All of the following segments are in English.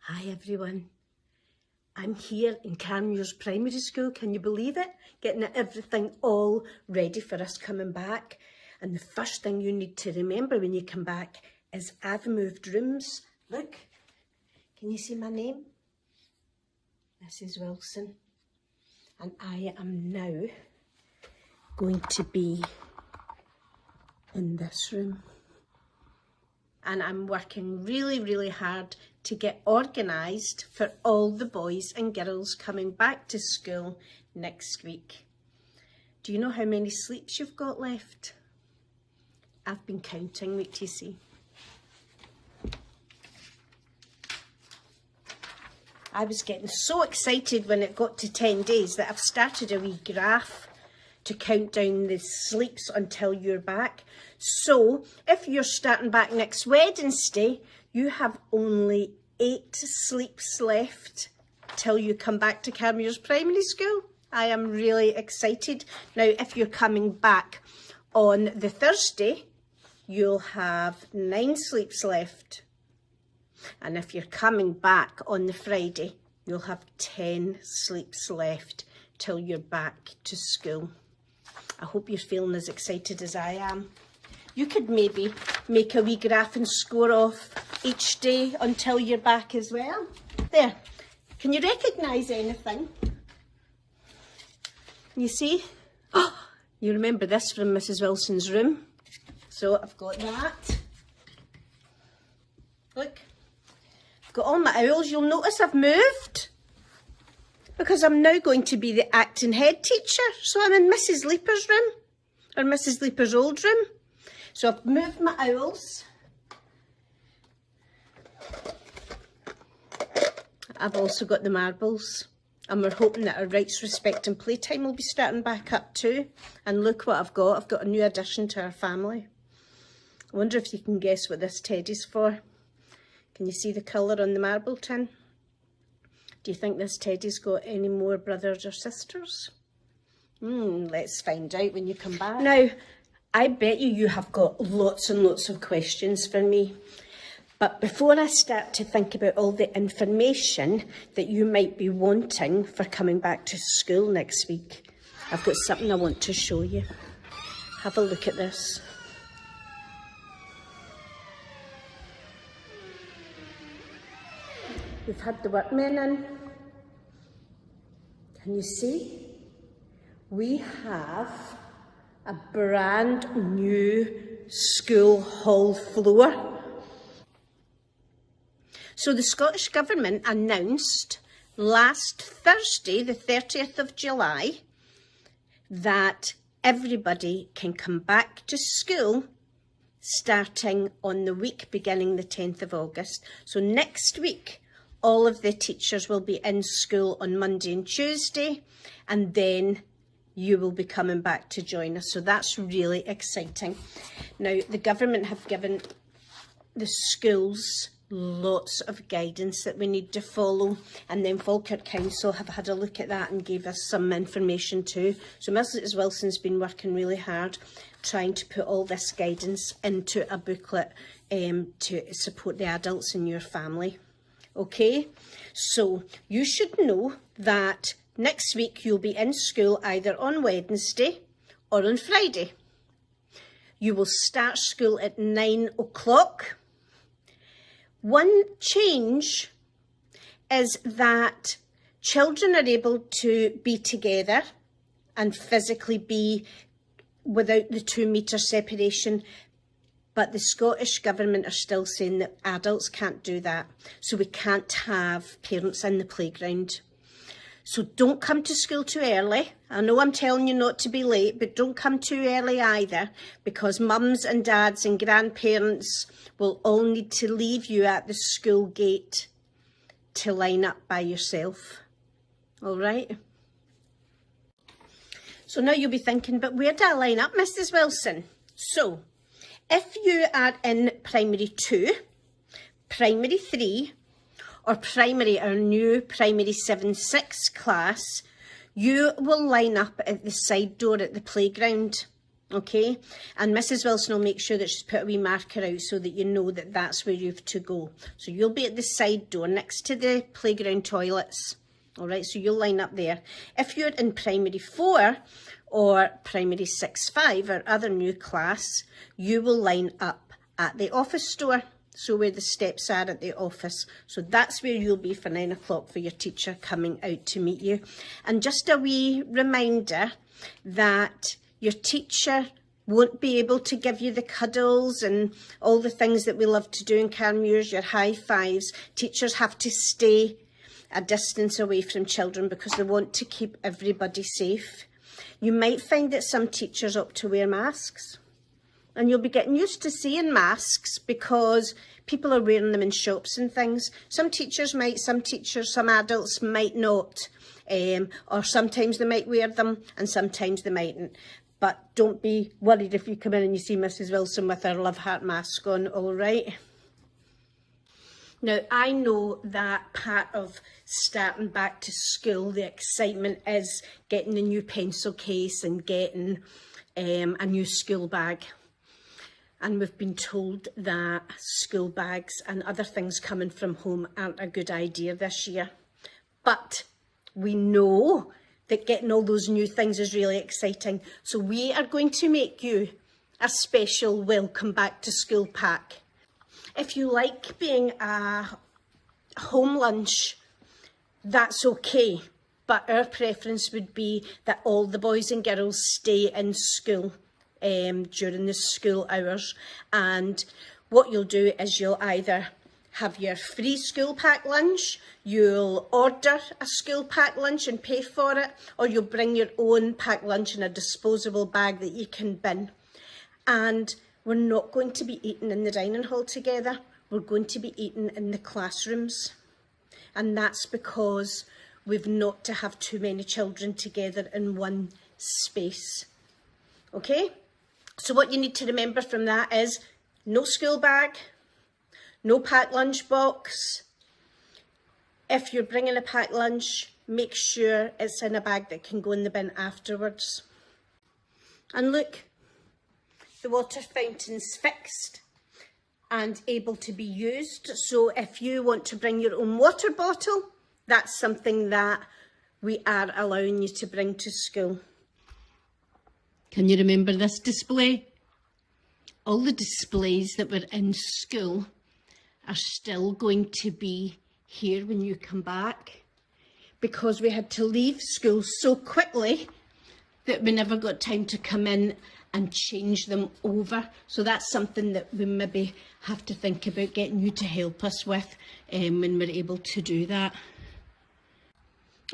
Hi everyone, I'm here in Carnmuirs Primary School, can you believe it? Getting everything all ready for us coming back. And the first thing you need to remember when you come back is I've moved rooms. Look, can you see my name? Mrs. Wilson. And I am now going to be in this room. And I'm working really, really hard to get organised for all the boys and girls coming back to school next week. Do you know how many sleeps you've got left? I've been counting, wait till you see. I was getting so excited when it got to 10 days that I've started a wee graph to count down the sleeps until you're back. So if you're starting back next Wednesday, you have only 8 sleeps left till you come back to Carnmuirs Primary School. I am really excited. Now, if you're coming back on the Thursday, you'll have 9 sleeps left. And if you're coming back on the Friday, you'll have 10 sleeps left till you're back to school. I hope you're feeling as excited as I am. You could maybe make a wee graph and score off each day until you're back as well. There, can you recognise anything? You see? Oh, you remember this from Mrs. Wilson's room. So I've got that. Look, I've got all my owls. You'll notice I've moved because I'm now going to be the acting head teacher. So I'm in Mrs. Leaper's room, or Mrs. Leaper's old room. So I've moved my owls. I've also got the marbles. And we're hoping that our rights, respect and playtime will be starting back up too. And look what I've got. I've got a new addition to our family. I wonder if you can guess what this teddy's for. Can you see the colour on the marble tin? Do you think this teddy's got any more brothers or sisters? Let's find out when you come back. Now, I bet you have got lots and lots of questions for me. But before I start to think about all the information that you might be wanting for coming back to school next week, I've got something I want to show you. Have a look at this. We've had the workmen in. Can you see? We have a brand new school hall floor. So the Scottish Government announced last Thursday, the 30th of July, that everybody can come back to school starting on the week beginning the 10th of August. So next week, all of the teachers will be in school on Monday and Tuesday, and then you will be coming back to join us. So that's really exciting. Now, the government have given the schools lots of guidance that we need to follow, and then Falkirk Council have had a look at that and gave us some information too. So Mrs. Wilson's been working really hard trying to put all this guidance into a booklet to support the adults in your family. Okay, so you should know that next week you'll be in school either on Wednesday or on Friday. You will start school at 9 o'clock. One change is that children are able to be together and physically be without the 2 metre separation, but the Scottish Government are still saying that adults can't do that. So we can't have parents in the playground. So don't come to school too early. I know I'm telling you not to be late, but don't come too early either, because mums and dads and grandparents will all need to leave you at the school gate to line up by yourself. All right? So now you'll be thinking, but where do I line up, Mrs. Wilson? So if you are in Primary 2, Primary 3, or primary, our new primary 7-6 class, you will line up at the side door at the playground. Okay, and Mrs. Wilson will make sure that she's put a wee marker out so that you know that that's where you've to go. So you'll be at the side door next to the playground toilets. All right, so you'll line up there. If you're in primary 4 or primary 6-5 or other new class, you will line up at the office door. So where the steps are at the office. So that's where you'll be for 9 o'clock for your teacher coming out to meet you. And just a wee reminder that your teacher won't be able to give you the cuddles and all the things that we love to do in Carmuir, your high fives. Teachers have to stay a distance away from children because they want to keep everybody safe. You might find that some teachers opt to wear masks. And you'll be getting used to seeing masks because people are wearing them in shops and things. Some teachers might, some adults might not. Or sometimes they might wear them and sometimes they mightn't. But don't be worried if you come in and you see Mrs. Wilson with her Love Heart mask on, all right? Now, I know that part of starting back to school, the excitement is getting a new pencil case and getting a new school bag. And we've been told that school bags and other things coming from home aren't a good idea this year. But we know that getting all those new things is really exciting. So we are going to make you a special welcome back to school pack. If you like being a home lunch, that's okay. But our preference would be that all the boys and girls stay in school during the school hours. And what you'll do is you'll either have your free school pack lunch, you'll order a school pack lunch and pay for it, or you'll bring your own packed lunch in a disposable bag that you can bin. And we're not going to be eating in the dining hall together, we're going to be eating in the classrooms. And that's because we've not to have too many children together in one space. Okay? So what you need to remember from that is no school bag, no packed lunch box. If you're bringing a packed lunch, make sure it's in a bag that can go in the bin afterwards. And look, the water fountain's fixed and able to be used. So if you want to bring your own water bottle, that's something that we are allowing you to bring to school. Can you remember this display? All the displays that were in school are still going to be here when you come back, because we had to leave school so quickly that we never got time to come in and change them over. So that's something that we maybe have to think about getting you to help us with when we're able to do that.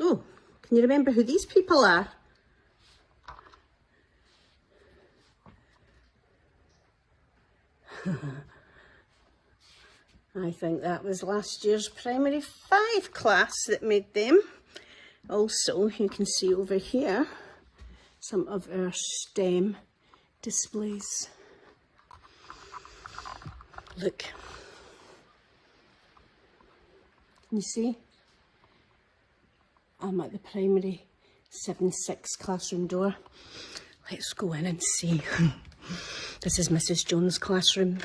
Oh, can you remember who these people are? I think that was last year's primary 5 class that made them. Also, you can see over here some of our STEM displays. Look. Can you see? I'm at the primary 7-6 classroom door. Let's go in and see. This is Mrs. Jones' classroom.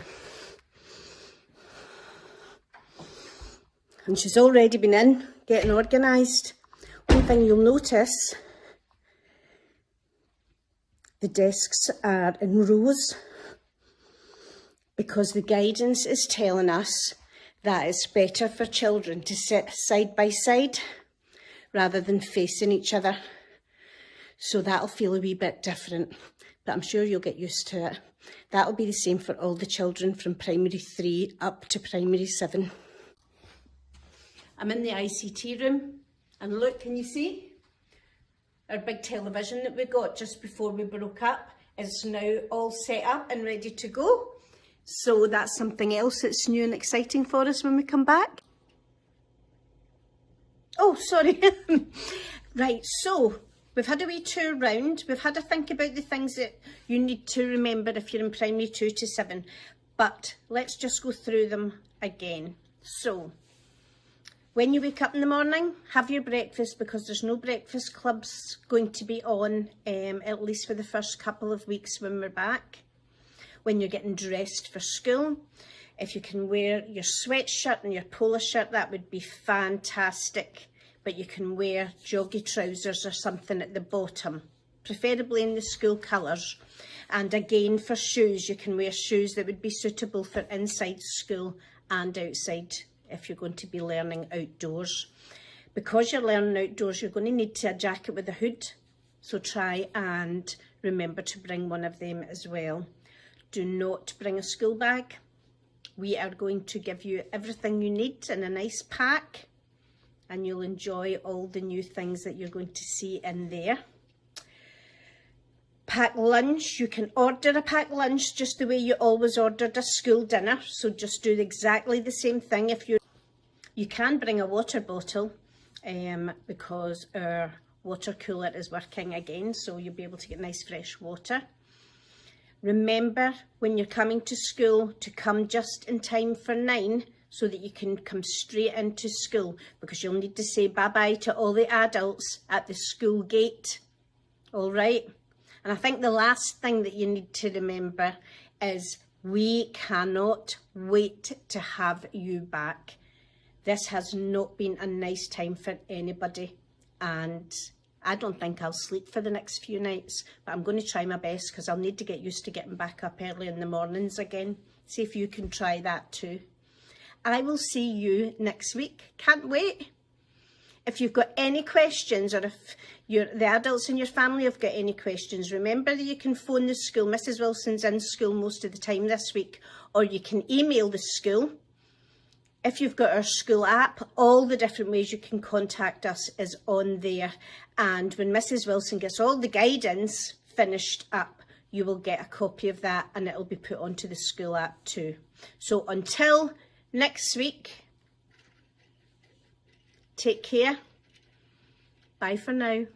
And she's already been in, getting organised. One thing you'll notice, the desks are in rows because the guidance is telling us that it's better for children to sit side by side rather than facing each other. So that'll feel a wee bit different, but I'm sure you'll get used to it. That'll be the same for all the children from primary 3 up to primary 7. I'm in the ICT room, and look, can you see? Our big television that we got just before we broke up is now all set up and ready to go. So that's something else that's new and exciting for us when we come back. Oh, sorry. Right, so we've had a wee tour round. We've had a think about the things that you need to remember if you're in primary 2 to 7. But let's just go through them again. So, When you wake up in the morning, have your breakfast, because there's no breakfast clubs going to be on, at least for the first couple of weeks when we're back. When you're getting dressed for school, if you can wear your sweatshirt and your polo shirt, that would be fantastic. But you can wear joggy trousers or something at the bottom, preferably in the school colours. And again, for shoes, you can wear shoes that would be suitable for inside school and outside if you're going to be learning outdoors. Because you're learning outdoors, you're going to need a jacket with a hood. So try and remember to bring one of them as well. Do not bring a school bag. We are going to give you everything you need in a nice pack, and you'll enjoy all the new things that you're going to see in there. Pack lunch. You can order a packed lunch just the way you always ordered a school dinner. So just do exactly the same thing. You can bring a water bottle because our water cooler is working again, so you'll be able to get nice fresh water. Remember, when you're coming to school, to come just in time for 9 so that you can come straight into school, because you'll need to say bye-bye to all the adults at the school gate. All right? And I think the last thing that you need to remember is we cannot wait to have you back. This has not been a nice time for anybody, and I don't think I'll sleep for the next few nights, but I'm going to try my best, because I'll need to get used to getting back up early in the mornings again. See if you can try that too. I will see you next week. Can't wait. If you've got any questions, or if the adults in your family have got any questions, remember that you can phone the school. Mrs. Wilson's in school most of the time this week, or you can email the school. If you've got our school app, all the different ways you can contact us is on there. And when Mrs. Wilson gets all the guidance finished up, you will get a copy of that, and it'll be put onto the school app too. So until next week, take care. Bye for now.